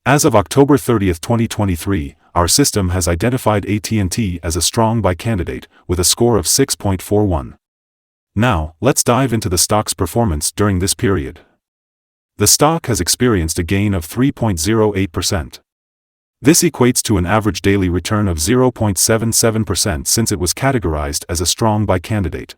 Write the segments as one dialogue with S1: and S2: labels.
S1: As of October 30, 2023, our system has identified AT&T as a strong buy candidate with a score of 6.41. Now, let's dive into the stock's performance during this period. The stock has experienced a gain of 3.08%. This equates to an average daily return of 0.77% since it was categorized as a strong buy candidate.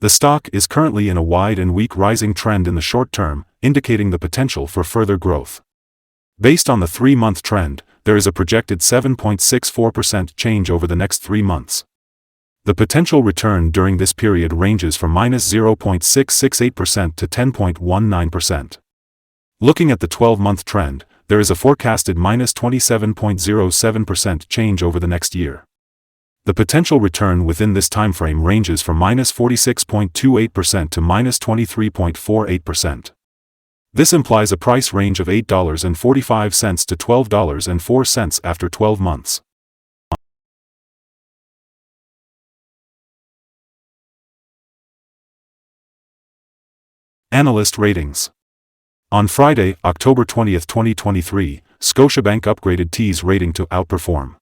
S1: The stock is currently in a wide and weak rising trend in the short term, indicating the potential for further growth. Based on the 3-month trend, there is a projected 7.64% change over the next 3 months. The potential return during this period ranges from -0.668% to 10.19%. Looking at the 12-month trend, there is a forecasted -27.07% change over the next year. The potential return within this timeframe ranges from -46.28% to -23.48%. This implies a price range of $8.45 to $12.04 after 12 months. Analyst ratings. On Friday, October 20, 2023, Scotiabank upgraded T's rating to outperform.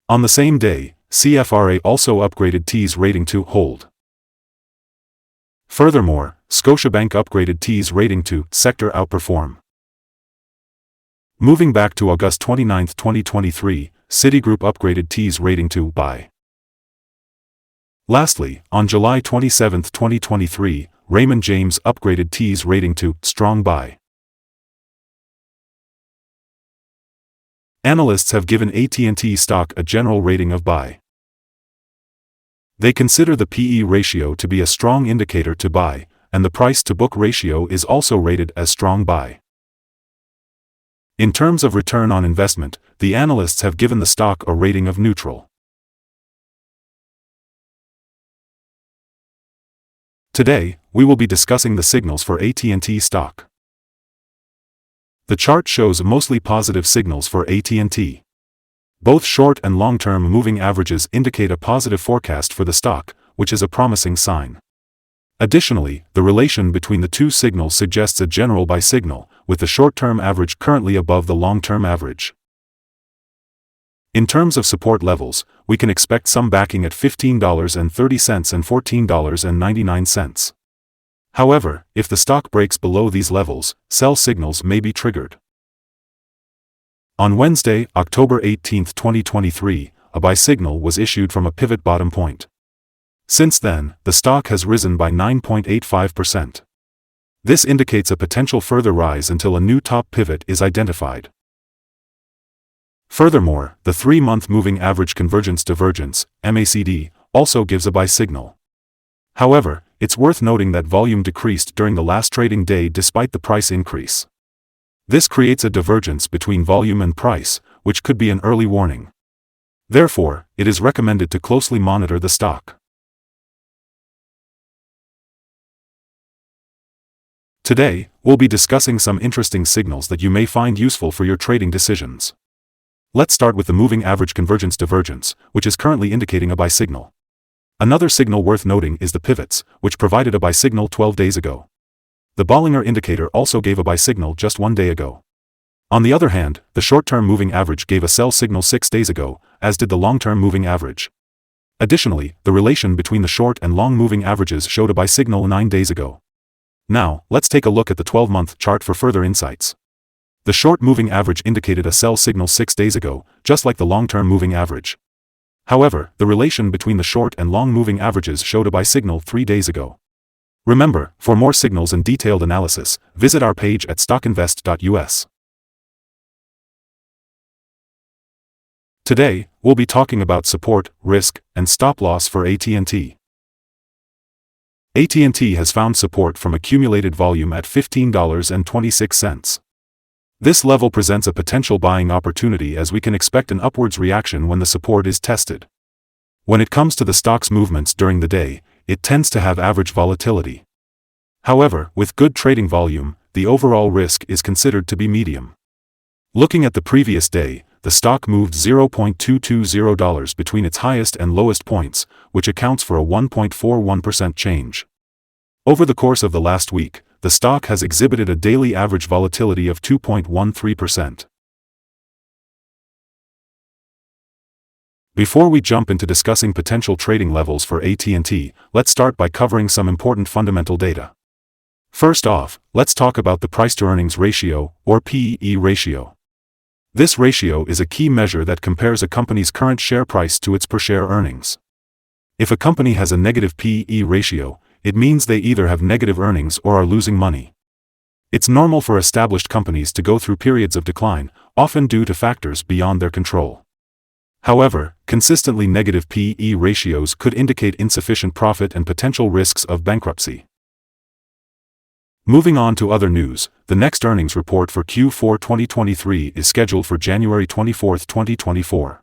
S1: On the same day, CFRA also upgraded T's rating to hold. Furthermore, Scotiabank upgraded T's rating to sector outperform. Moving back to August 29, 2023, Citigroup upgraded T's rating to buy. Lastly, on July 27, 2023, Raymond James upgraded T's rating to strong buy. Analysts have given AT&T stock a general rating of buy. They consider the PE ratio to be a strong indicator to buy, and the price-to-book ratio is also rated as strong buy. In terms of return on investment, the analysts have given the stock a rating of neutral. Today, we will be discussing the signals for AT&T stock. The chart shows mostly positive signals for AT&T. Both short and long-term moving averages indicate a positive forecast for the stock, which is a promising sign. Additionally, the relation between the two signals suggests a general buy signal, with the short-term average currently above the long-term average. In terms of support levels, we can expect some backing at $15.30 and $14.99. However, if the stock breaks below these levels, sell signals may be triggered. On Wednesday, October 18, 2023, a buy signal was issued from a pivot bottom point. Since then, the stock has risen by 9.85%. This indicates a potential further rise until a new top pivot is identified. Furthermore, the 3-month moving average convergence divergence, MACD, also gives a buy signal. However, it's worth noting that volume decreased during the last trading day despite the price increase. This creates a divergence between volume and price, which could be an early warning. Therefore, it is recommended to closely monitor the stock. Today, we'll be discussing some interesting signals that you may find useful for your trading decisions. Let's start with the moving average convergence divergence, which is currently indicating a buy signal. Another signal worth noting is the pivots, which provided a buy signal 12 days ago. The Bollinger Indicator also gave a buy signal just 1 day ago. On the other hand, the short-term moving average gave a sell signal 6 days ago, as did the long-term moving average. Additionally, the relation between the short and long moving averages showed a buy signal 9 days ago. Now, let's take a look at the 12-month chart for further insights. The short moving average indicated a sell signal 6 days ago, just like the long-term moving average. However, the relation between the short and long moving averages showed a buy signal 3 days ago. Remember, for more signals and detailed analysis, visit our page at StockInvest.us. Today, we'll be talking about support, risk, and stop loss for AT&T. AT&T has found support from accumulated volume at $15.26. This level presents a potential buying opportunity as we can expect an upwards reaction when the support is tested. When it comes to the stock's movements during the day, it tends to have average volatility. However, with good trading volume, the overall risk is considered to be medium. Looking at the previous day, the stock moved $0.220 between its highest and lowest points, which accounts for a 1.41% change. Over the course of the last week, the stock has exhibited a daily average volatility of 2.13%. Before we jump into discussing potential trading levels for AT&T, let's start by covering some important fundamental data. First off, let's talk about the price-to-earnings ratio, or PE ratio. This ratio is a key measure that compares a company's current share price to its per-share earnings. If a company has a negative PE ratio, it means they either have negative earnings or are losing money. It's normal for established companies to go through periods of decline, often due to factors beyond their control. However, consistently negative PE ratios could indicate insufficient profit and potential risks of bankruptcy. Moving on to other news, the next earnings report for Q4 2023 is scheduled for January 24, 2024.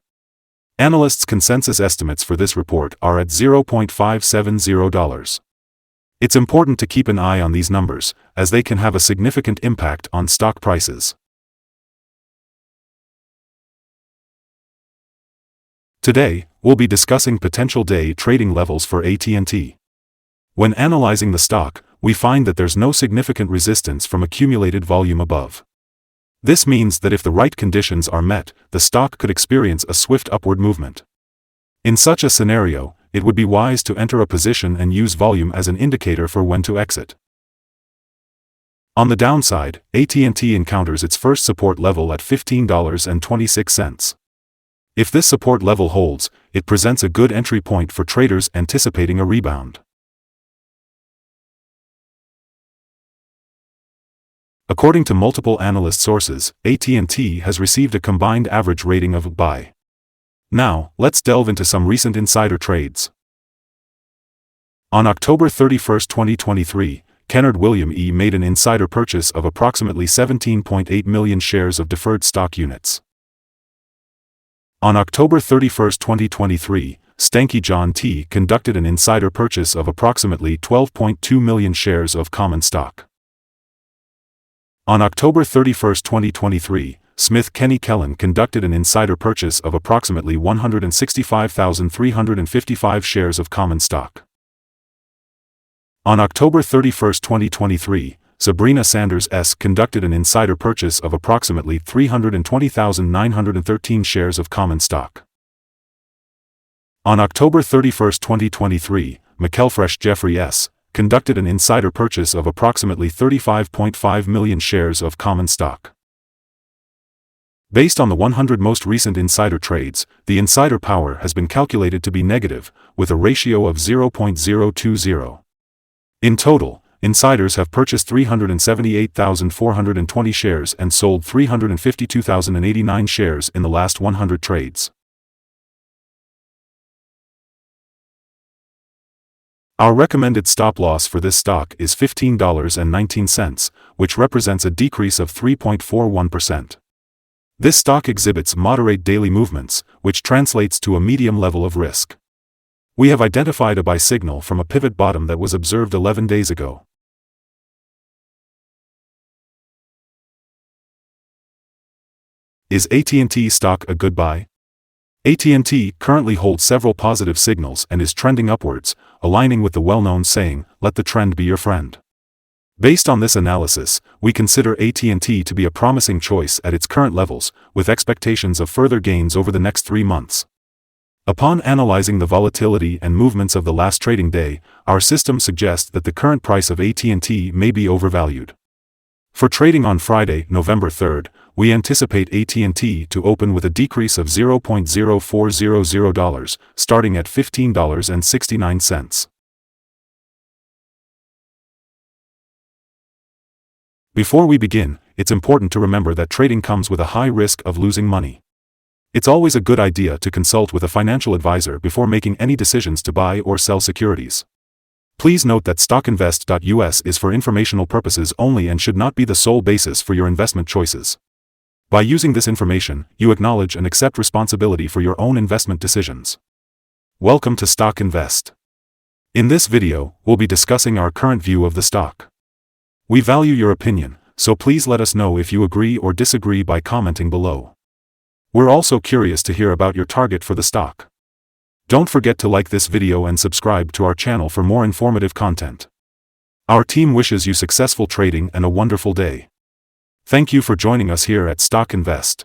S1: Analysts' consensus estimates for this report are at $0.570. It's important to keep an eye on these numbers, as they can have a significant impact on stock prices. Today, we'll be discussing potential day trading levels for AT&T. When analyzing the stock, we find that there's no significant resistance from accumulated volume above. This means that if the right conditions are met, the stock could experience a swift upward movement. In such a scenario, it would be wise to enter a position and use volume as an indicator for when to exit. On the downside, AT&T encounters its first support level at $15.26. If this support level holds, it presents a good entry point for traders anticipating a rebound. According to multiple analyst sources, AT&T has received a combined average rating of buy. Now, let's delve into some recent insider trades. On October 31, 2023, Kennard William E. made an insider purchase of approximately 17.8 million shares of deferred stock units. On October 31, 2023, Stanky John T. conducted an insider purchase of approximately 12.2 million shares of common stock. On October 31, 2023, Smith Kenny Kellen conducted an insider purchase of approximately 165,355 shares of common stock. On October 31, 2023, Sabrina Sanders S. conducted an insider purchase of approximately 320,913 shares of common stock. On October 31, 2023, McElfresh Jeffrey S. conducted an insider purchase of approximately 35.5 million shares of common stock. Based on the 100 most recent insider trades, the insider power has been calculated to be negative, with a ratio of 0.020. In total, insiders have purchased 378,420 shares and sold 352,089 shares in the last 100 trades. Our recommended stop loss for this stock is $15.19, which represents a decrease of 3.41%. This stock exhibits moderate daily movements, which translates to a medium level of risk. We have identified a buy signal from a pivot bottom that was observed 11 days ago. Is AT&T stock a good buy? AT&T currently holds several positive signals and is trending upwards, aligning with the well-known saying, "Let the trend be your friend." Based on this analysis, we consider AT&T to be a promising choice at its current levels, with expectations of further gains over the next 3 months. Upon analyzing the volatility and movements of the last trading day, our system suggests that the current price of AT&T may be overvalued. For trading on Friday, November 3rd, we anticipate AT&T to open with a decrease of $0.0400, starting at $15.69. Before we begin, it's important to remember that trading comes with a high risk of losing money. It's always a good idea to consult with a financial advisor before making any decisions to buy or sell securities. Please note that StockInvest.us is for informational purposes only and should not be the sole basis for your investment choices. By using this information, you acknowledge and accept responsibility for your own investment decisions. Welcome to Stock Invest. In this video, we'll be discussing our current view of the stock. We value your opinion, so please let us know if you agree or disagree by commenting below. We're also curious to hear about your target for the stock. Don't forget to like this video and subscribe to our channel for more informative content. Our team wishes you successful trading and a wonderful day. Thank you for joining us here at Stock Invest.